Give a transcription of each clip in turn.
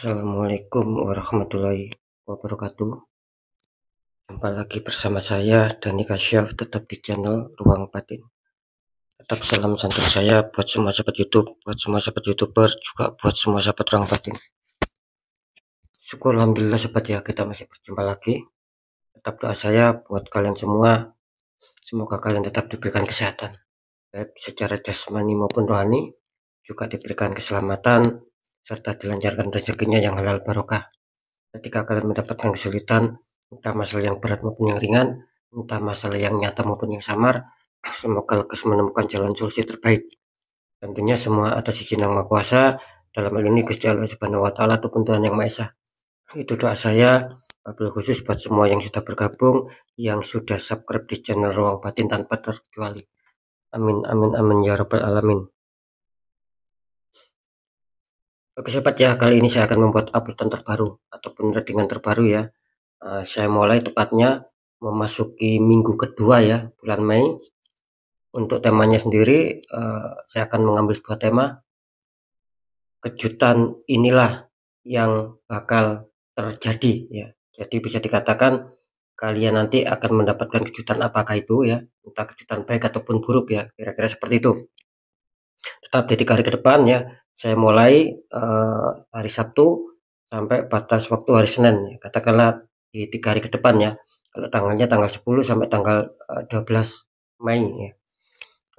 Assalamualaikum warahmatullahi wabarakatuh. Jumpa lagi bersama saya Dani Kasyaf, tetap di channel Ruang Batin. Tetap salam santun saya buat semua sahabat YouTube, buat semua sahabat YouTuber, juga buat semua sahabat Ruang Batin. Syukur alhamdulillah sahabat ya, kita masih berjumpa lagi. Tetap doa saya buat kalian semua, semoga kalian tetap diberikan kesehatan, baik secara jasmani maupun rohani, juga diberikan keselamatan serta dilancarkan rezekinya yang halal barokah. Ketika kalian mendapatkan kesulitan, entah masalah yang berat maupun yang ringan, entah masalah yang nyata maupun yang samar, semoga lekas menemukan jalan solusi terbaik. Tentunya semua atas izin Yang Maha Kuasa, dalam hal ini Gusti Allah Subhanahu wa Ta'ala ataupun Tuhan Yang Maha Esa. Itu doa saya, wabil khusus buat semua yang sudah bergabung, yang sudah subscribe di channel Ruang Batin tanpa terkecuali. Amin amin amin ya rabbal alamin. Oke sobat ya, kali ini saya akan membuat uploadan terbaru ataupun readingan terbaru ya. Saya mulai tepatnya memasuki minggu kedua ya, bulan Mei. Untuk temanya sendiri, saya akan mengambil sebuah tema, kejutan inilah yang bakal terjadi ya. Jadi bisa dikatakan kalian nanti akan mendapatkan kejutan, apakah itu ya, entah kejutan baik ataupun buruk ya, kira-kira seperti itu. Tetap di 3 hari ke depan ya, saya mulai hari Sabtu sampai batas waktu hari Senin ya. Katakanlah di 3 hari ke depan ya. Kalau tanggalnya tanggal 10 sampai tanggal 12 Mei ya.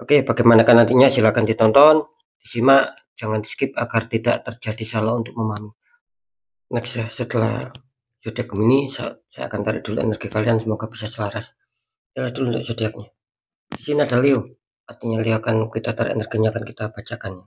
Oke, bagaimana kan nantinya silakan ditonton, disimak, jangan di skip agar tidak terjadi salah untuk memahami. Next ya, setelah zodiak Gemini, saya akan tarik dulu energi kalian, semoga bisa selaras. Lihat dulu untuk zodiaknya. Di sini ada Leo, artinya Leo akan kita tarik energinya, akan kita bacakan.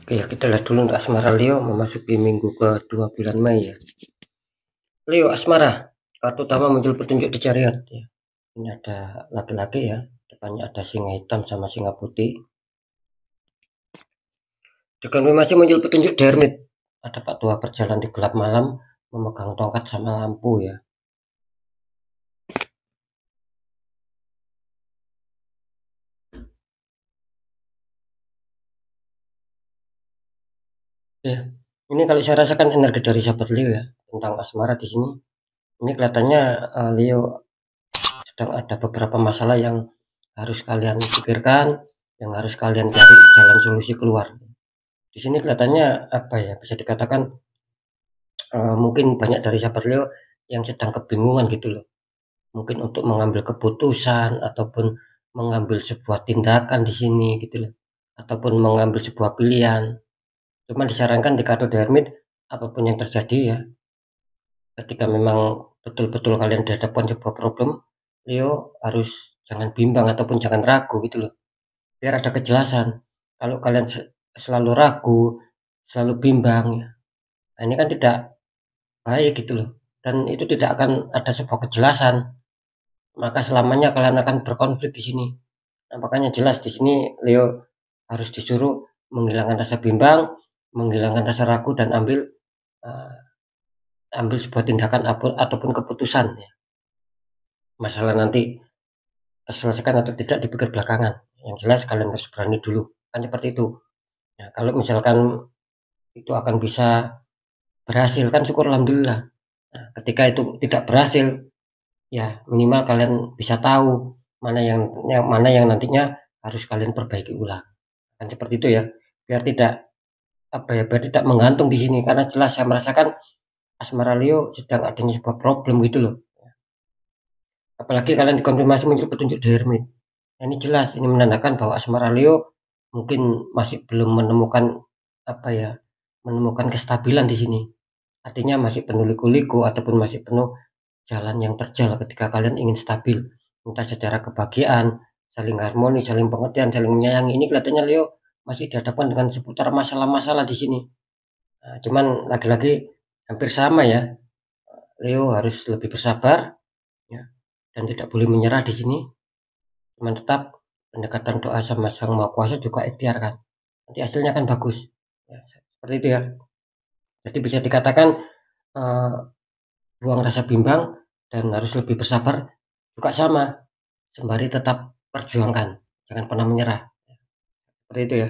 Oke, kita lihat dulu untuk asmara Leo memasuki minggu kedua bulan Mei ya. Leo asmara, kartu utama muncul petunjuk di chariot ya. Ini ada laki-laki ya, depannya ada singa hitam sama singa putih. Dikonfirmasi muncul petunjuk di Hermit, ada Pak Tua berjalan di gelap malam memegang tongkat sama lampu ya. Ya, ini kalau saya rasakan energi dari sahabat Leo ya tentang asmara di sini. Ini kelihatannya Leo sedang ada beberapa masalah yang harus kalian pikirkan, yang harus kalian cari jalan solusi keluar. Di sini kelihatannya apa ya, bisa dikatakan mungkin banyak dari sahabat Leo yang sedang kebingungan gitu loh. Mungkin untuk mengambil keputusan ataupun mengambil sebuah tindakan di sini gitu loh. Ataupun mengambil sebuah pilihan. Cuma disarankan di kartu Hermit, apapun yang terjadi ya, ketika memang betul-betul kalian dihadapkan sebuah problem, Leo harus jangan bimbang ataupun jangan ragu gitu loh, biar ada kejelasan. Kalau kalian selalu ragu, selalu bimbang ya, nah ini kan tidak baik gitu loh, dan itu tidak akan ada sebuah kejelasan, maka selamanya kalian akan berkonflik di sini. Nah, makanya jelas di sini Leo harus disuruh menghilangkan rasa bimbang, menghilangkan rasa ragu dan uh, ambil sebuah tindakan ataupun keputusan ya. Masalah nanti terselesaikan atau tidak dipikir belakangan. Yang jelas kalian harus berani dulu. Kan seperti itu. Nah, kalau misalkan itu akan bisa berhasil kan syukur alhamdulillah. Nah, ketika itu tidak berhasil, ya minimal kalian bisa tahu mana yang nantinya harus kalian perbaiki ulang. Kan seperti itu ya. Biar tidak biar tidak menggantung di sini karena jelas saya merasakan asmara Leo sedang adanya sebuah problem gitu loh. Apalagi kalian dikonfirmasi muncul petunjuk dari Hermit. Nah, ini jelas ini menandakan bahwa asmara Leo mungkin masih belum menemukan menemukan kestabilan di sini. Artinya masih penuh liku-liku ataupun masih penuh jalan yang terjal ketika kalian ingin stabil. Entah secara kebahagiaan, saling harmoni, saling pengertian, saling menyayangi. Ini kelihatannya Leo masih dihadapkan dengan seputar masalah-masalah di sini. Nah, cuman lagi-lagi hampir sama ya. Leo harus lebih bersabar ya, dan tidak boleh menyerah di sini. Cuman tetap pendekatan doa sama Sang Maha Kuasa juga ikhtiarkan. Nanti hasilnya kan bagus. Ya, seperti itu ya. Jadi bisa dikatakan uh, buang rasa bimbang dan harus lebih bersabar juga sama. Sembari tetap perjuangkan. Jangan pernah menyerah. Seperti itu ya.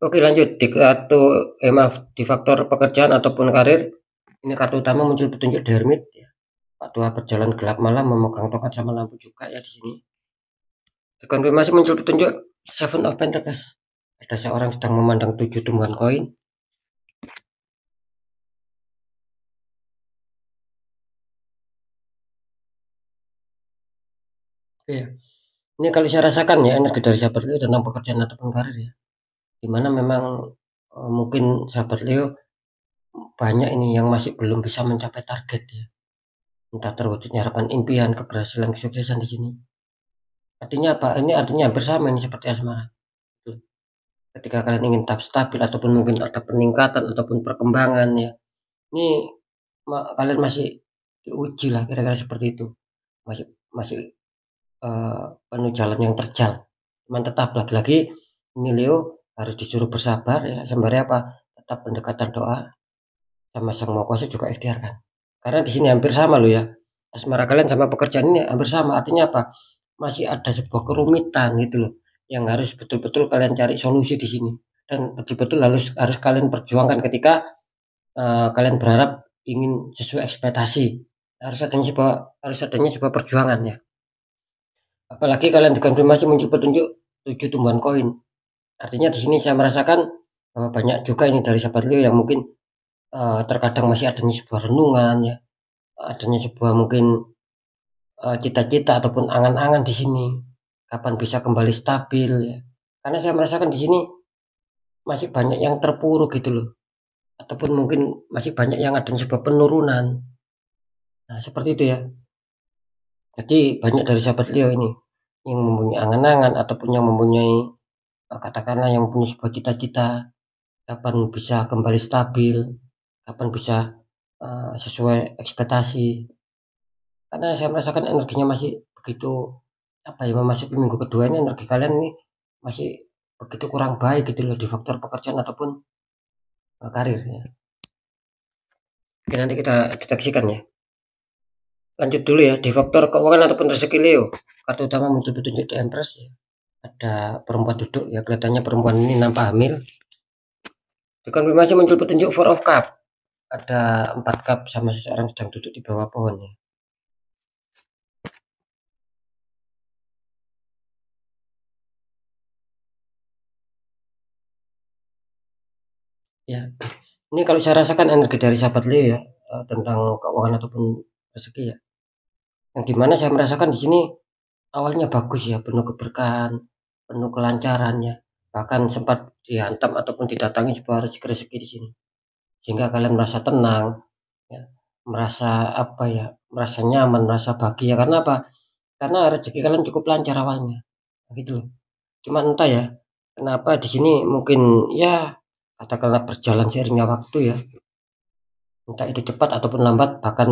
Oke lanjut di kartu maaf di faktor pekerjaan ataupun karir. Ini kartu utama muncul petunjuk di Hermit ya. Pak Tua berjalan gelap malam memegang tongkat sama lampu juga ya di sini. Dikonfirmasi muncul petunjuk Seven of Pentacles. Ada seorang sedang memandang 7 tumbuhan koin. Oke. Ini kalau saya rasakan ya energi dari sahabat Leo tentang pekerjaan ataupun karir ya. Dimana memang mungkin sahabat Leo banyak ini yang masih belum bisa mencapai target ya. Entah terwujudnya harapan impian, keberhasilan, kesuksesan di sini. Artinya apa? Ini artinya hampir sama ini seperti asmara. Ketika kalian ingin tetap stabil ataupun mungkin ada peningkatan ataupun perkembangan ya. Ini kalian masih diuji lah kira-kira seperti itu. Masih masih penuh jalan yang terjal. Cuman tetap lagi-lagi ini Leo harus disuruh bersabar ya. Sembari apa? Tetap pendekatan doa sama Sang Maha Kuasa juga ikhtiarkan. Karena di sini hampir sama loh ya. Asmara kalian sama pekerjaan ini hampir sama. Artinya apa? Masih ada sebuah kerumitan gitu loh. Yang harus betul-betul kalian cari solusi di sini. Dan betul-betul harus kalian perjuangkan ketika kalian berharap ingin sesuai ekspektasi. Harus adanya sebuah perjuangan ya. Apalagi kalian dikonfirmasi muncul petunjuk 7 tumbuhan koin. Artinya di sini saya merasakan bahwa banyak juga ini dari sahabat Leo yang mungkin terkadang masih adanya sebuah renungan ya, adanya sebuah mungkin cita-cita ataupun angan-angan di sini. Kapan bisa kembali stabil ya. Karena saya merasakan di sini masih banyak yang terpuruk gitu loh. Ataupun mungkin masih banyak yang adanya sebuah penurunan. Nah, seperti itu ya. Jadi banyak dari sahabat Leo ini yang mempunyai angan-angan ataupun yang mempunyai katakanlah yang mempunyai sebuah cita-cita, kapan bisa kembali stabil, kapan bisa sesuai ekspektasi. Karena saya merasakan energinya masih begitu memasuki minggu kedua ini energi kalian ini masih begitu kurang baik gitu loh di faktor pekerjaan ataupun karir ya. Oke, nanti kita saksikan ya. Lanjut dulu ya di faktor keuangan ataupun rezeki Leo. Kartu utama muncul petunjuk di Empress ya. Ada perempuan duduk ya, kelihatannya perempuan ini nampak hamil. Dikonfirmasi muncul petunjuk Four of Cup. Ada 4 cup sama seseorang sedang duduk di bawah pohon ya. Ya, ini kalau saya rasakan energi dari sahabat Leo ya tentang keuangan ataupun rezeki ya. Yang dimana saya merasakan di sini awalnya bagus ya, penuh keberkahan, penuh kelancaran ya. Bahkan sempat dihantam ataupun didatangi sebuah rezeki-rezeki di sini. Sehingga kalian merasa tenang, ya, merasa merasa nyaman, merasa bahagia. Karena apa? Karena rezeki kalian cukup lancar awalnya, gitu loh. Cuma entah ya, kenapa di sini mungkin ya katakanlah berjalan seiringnya waktu ya. Entah itu cepat ataupun lambat, bahkan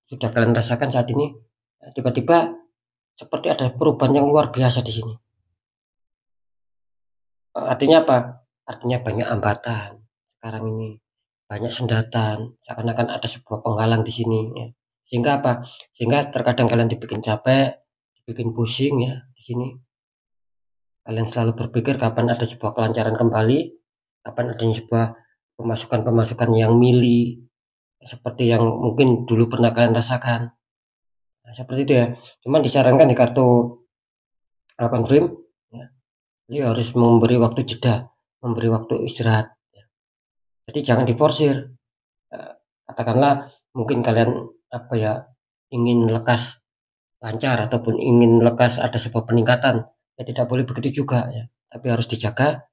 sudah kalian rasakan saat ini tiba-tiba seperti ada perubahan yang luar biasa di sini. Artinya apa? Artinya banyak hambatan sekarang ini, banyak sendatan, seakan-akan ada sebuah penghalang di sini ya. Sehingga apa? Sehingga terkadang kalian dibikin capek, dibikin pusing ya di sini. Kalian selalu berpikir kapan ada sebuah kelancaran kembali, kapan adanya sebuah pemasukan-pemasukan yang mili, seperti yang mungkin dulu pernah kalian rasakan. Nah, seperti itu ya. Cuman disarankan di kartu Falcon Dream, ya, dia harus memberi waktu jeda, memberi waktu istirahat. Ya. Jadi jangan diforsir. Katakanlah mungkin kalian apa ya ingin lekas lancar ataupun ingin lekas ada sebuah peningkatan, ya tidak boleh begitu juga ya. Tapi harus dijaga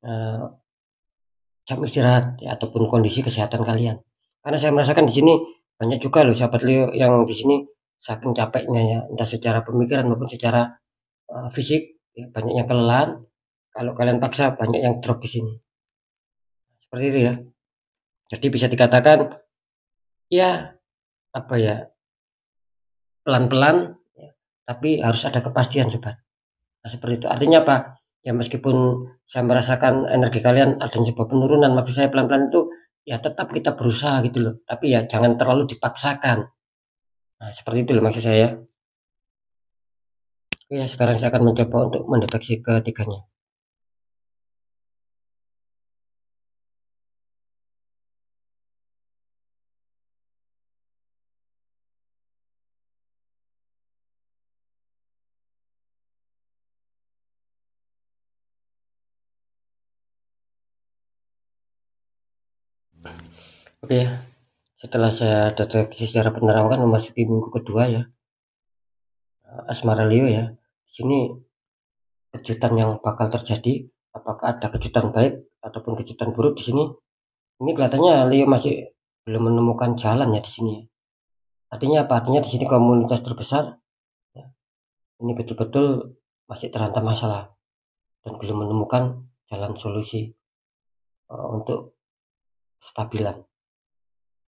uh, jam istirahat ya, ataupun kondisi kesehatan kalian. Karena saya merasakan di sini banyak juga loh sahabat Leo yang di sini saking capeknya ya, entah secara pemikiran maupun secara fisik, ya, banyak yang kelelahan. Kalau kalian paksa banyak yang drop di sini. Seperti itu ya. Jadi bisa dikatakan ya apa ya pelan-pelan, ya, tapi harus ada kepastian sobat. Nah, seperti itu. Artinya apa? Ya meskipun saya merasakan energi kalian adanya sebuah penurunan, maksud saya pelan-pelan itu ya tetap kita berusaha gitu loh. Tapi ya jangan terlalu dipaksakan. Nah, seperti itu loh maksud saya. Oke, sekarang saya akan mencoba untuk mendeteksi ketiganya. Oke, setelah saya deteksi secara penerangan memasuki minggu kedua ya, Asmara Leo ya. Di sini kejutan yang bakal terjadi, apakah ada kejutan baik ataupun kejutan buruk di sini? Ini kelihatannya Leo masih belum menemukan jalan ya di sini. Artinya apa? Artinya di sini komunitas terbesar ya, ini betul-betul masih terhantam masalah dan belum menemukan jalan solusi untuk stabilan.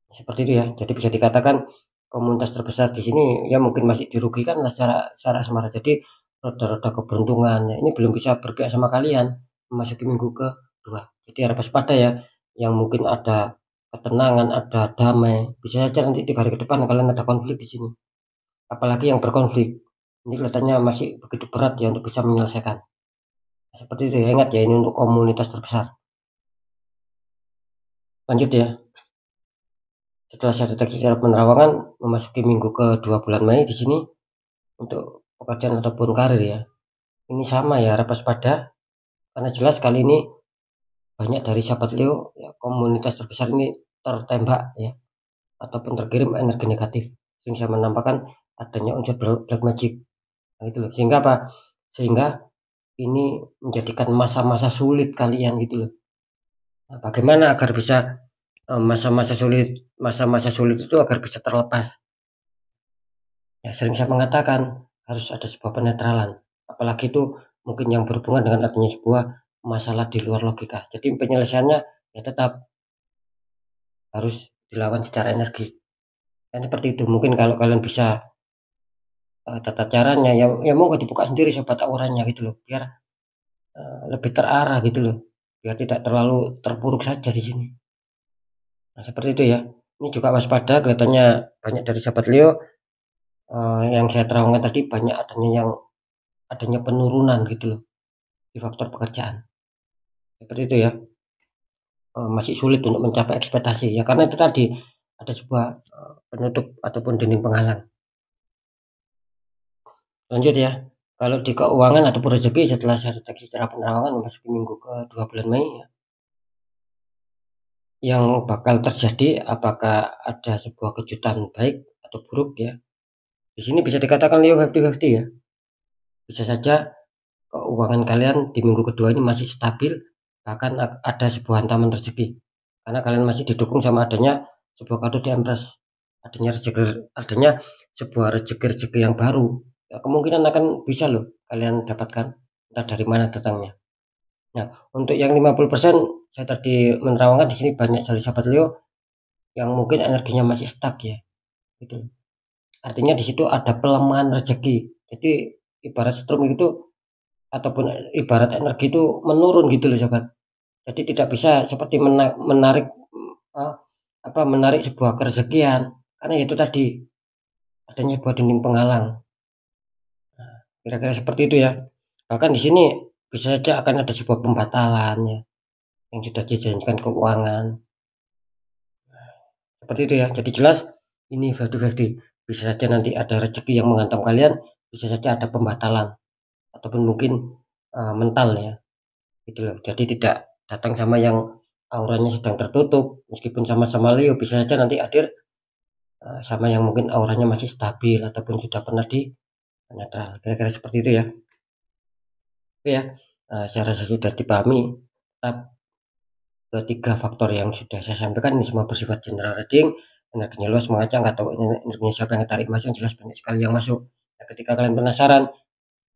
Seperti itu ya. Jadi bisa dikatakan komunitas terbesar di sini ya mungkin masih dirugikan lah secara asmara. Jadi roda-roda keberuntungan ya, ini belum bisa berpihak sama kalian memasuki minggu kedua. Jadi harap waspada ya. Yang mungkin ada ketenangan, ada damai. Bisa saja nanti 3 hari ke depan kalian ada konflik di sini. Apalagi yang berkonflik. Ini kelihatannya masih begitu berat ya untuk bisa menyelesaikan. Seperti itu ya, ingat ya ini untuk komunitas terbesar. Lanjut ya. Setelah saya deteksi secara penerawangan memasuki minggu kedua bulan Mei di sini untuk pekerjaan ataupun karir ya. Ini sama ya, harap waspada karena jelas kali ini banyak dari sahabat Leo ya, komunitas terbesar ini tertembak ya ataupun terkirim energi negatif sehingga menampakkan adanya unsur black magic. Nah, gitu loh. Sehingga apa? Sehingga ini menjadikan masa-masa sulit kalian gitu loh. Nah, bagaimana agar bisa masa-masa sulit itu agar bisa terlepas? Ya, sering saya mengatakan harus ada sebuah penetralan. Apalagi itu mungkin yang berhubungan dengan adanya sebuah masalah di luar logika. Jadi penyelesaiannya ya tetap harus dilawan secara energi. Dan seperti itu. Mungkin kalau kalian bisa tata caranya ya mau dibuka sendiri sobat auranya gitu loh, biar lebih terarah gitu loh. Biar tidak terlalu terpuruk saja di sini. Nah, seperti itu ya. Ini juga waspada kelihatannya banyak dari sahabat Leo yang saya terangkan tadi banyak adanya penurunan gitu loh di faktor pekerjaan. Seperti itu ya. Masih sulit untuk mencapai ekspektasi ya karena itu tadi ada sebuah penutup ataupun dinding penghalang. Lanjut ya. Kalau di keuangan ataupun rezeki setelah saya deteksi secara penerawangan memasuki minggu kedua bulan Mei ya, yang bakal terjadi apakah ada sebuah kejutan baik atau buruk ya. Di sini bisa dikatakan Leo 50-50 ya. Bisa saja keuangan kalian di minggu kedua ini masih stabil, bahkan ada sebuah hantaman rezeki. Karena kalian masih didukung sama adanya sebuah kado di Empress, adanya sebuah rezeki yang baru. Ya, kemungkinan akan bisa loh kalian dapatkan entah dari mana datangnya. Nah, untuk yang 50% saya tadi menerangkan di sini banyak sekali sahabat Leo yang mungkin energinya masih stuck ya. Gitu. Artinya di situ ada pelemahan rezeki. Jadi ibarat strum itu ataupun ibarat energi itu menurun gitu loh sobat. Jadi tidak bisa seperti menarik, eee, menarik sebuah kerezekian, karena itu tadi, adanya sebuah dinding penghalang. Kira-kira seperti itu ya. Bahkan di sini bisa saja akan ada sebuah pembatalan ya, yang sudah dijanjikan keuangan, seperti itu ya. Jadi jelas ini verdi, bisa saja nanti ada rezeki yang menghantam kalian, bisa saja ada pembatalan ataupun mungkin, mental ya, gitu loh. Jadi tidak datang sama yang auranya sedang tertutup, meskipun sama-sama Leo bisa saja nanti hadir, sama yang mungkin auranya masih stabil ataupun sudah pernah di netral, kira-kira seperti itu ya. Oke ya, saya rasa sudah dipahami. Tetap ketiga faktor yang sudah saya sampaikan ini semua bersifat general reading, energinya luas mengacang, nggak tahu energinya siapa yang tarik masuk, yang jelas banyak sekali yang masuk. Nah, ketika kalian penasaran,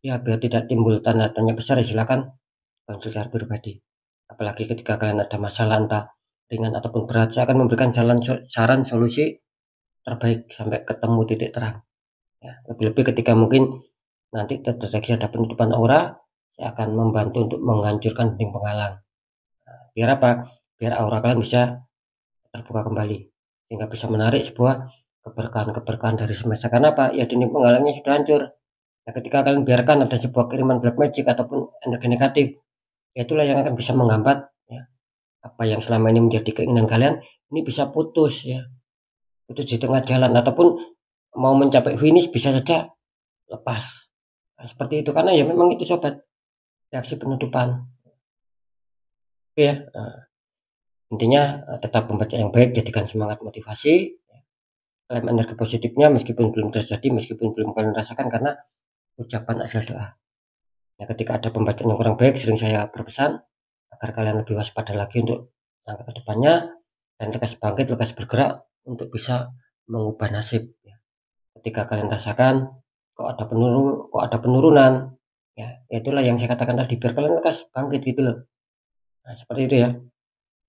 ya biar tidak timbul tanda tanya besar ya silakan konsultasi pribadi. Apalagi ketika kalian ada masalah entah ringan ataupun berat, saya akan memberikan saran solusi terbaik sampai ketemu titik terang. Ya, lebih-lebih ketika mungkin nanti terdeteksi ada penutupan aura, saya akan membantu untuk menghancurkan dinding penghalang. Biar apa? Biar aura kalian bisa terbuka kembali, sehingga bisa menarik sebuah keberkahan-keberkahan dari semesta. Karena apa? Ya dinding penghalangnya sudah hancur. Nah, ketika kalian biarkan ada sebuah kiriman black magic ataupun energi negatif, ya itulah yang akan bisa menghambat ya, apa yang selama ini menjadi keinginan kalian ini bisa putus ya, putus di tengah jalan ataupun mau mencapai finish bisa saja lepas. Nah, seperti itu karena ya memang itu sobat, reaksi penutupan. Oke ya, intinya tetap membaca yang baik, jadikan semangat motivasi, klaim energi positifnya meskipun belum terjadi, meskipun belum kalian rasakan karena ucapan asal doa. Nah, ketika ada pembacaan yang kurang baik, sering saya berpesan agar kalian lebih waspada lagi untuk langkah ke depannya dan lekas bangkit, lekas bergerak untuk bisa mengubah nasib. Ya. Ketika kalian rasakan kok ada penurunan, ya itulah yang saya katakan tadi, biar kalian lekas bangkit gitu loh. Nah, seperti itu ya.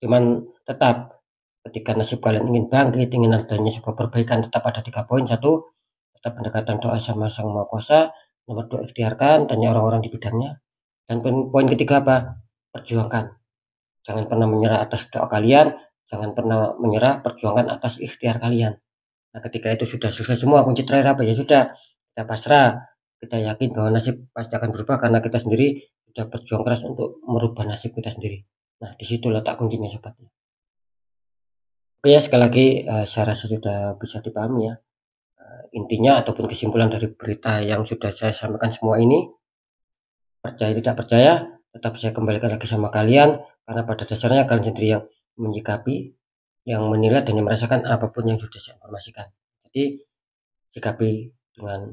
Cuman tetap ketika nasib kalian ingin bangkit, ingin adanya sebuah perbaikan, tetap ada 3 poin. Satu, tetap pendekatan doa sama Sang Maha Kuasa. Nomor 2, ikhtiarkan, tanya orang-orang di bidangnya. Dan poin ketiga apa? Perjuangkan. Jangan pernah menyerah atas doa kalian, jangan pernah menyerah, perjuangkan atas ikhtiar kalian. Nah, ketika itu sudah selesai semua, kunci terakhir apa? Ya sudah, kita pasrah, kita yakin bahwa nasib pasti akan berubah karena kita sendiri sudah berjuang keras untuk merubah nasib kita sendiri. Nah, di situ letak kuncinya sobat. Oke ya, sekali lagi saya rasa sudah bisa dipahami ya, intinya ataupun kesimpulan dari berita yang sudah saya sampaikan semua ini, percaya tidak percaya, tetap saya kembalikan lagi sama kalian, karena pada dasarnya kalian sendiri yang menyikapi, yang menilai dan yang merasakan apapun yang sudah saya informasikan. Jadi, sikapi dengan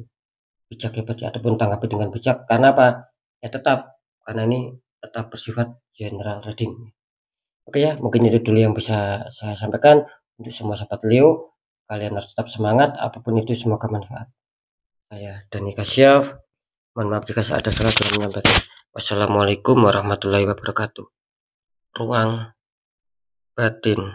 bijak ya ataupun tanggapi dengan bijak, karena apa? Ya tetap, karena ini tetap bersifat general reading. Oke ya, mungkin itu dulu yang bisa saya sampaikan untuk semua sahabat Leo. Kalian harus tetap semangat, apapun itu semoga manfaat. Saya Dani Kasyaf, mohon maaf jika ada salah dalam menyampaikan. Wassalamualaikum warahmatullahi wabarakatuh. Ruang batin.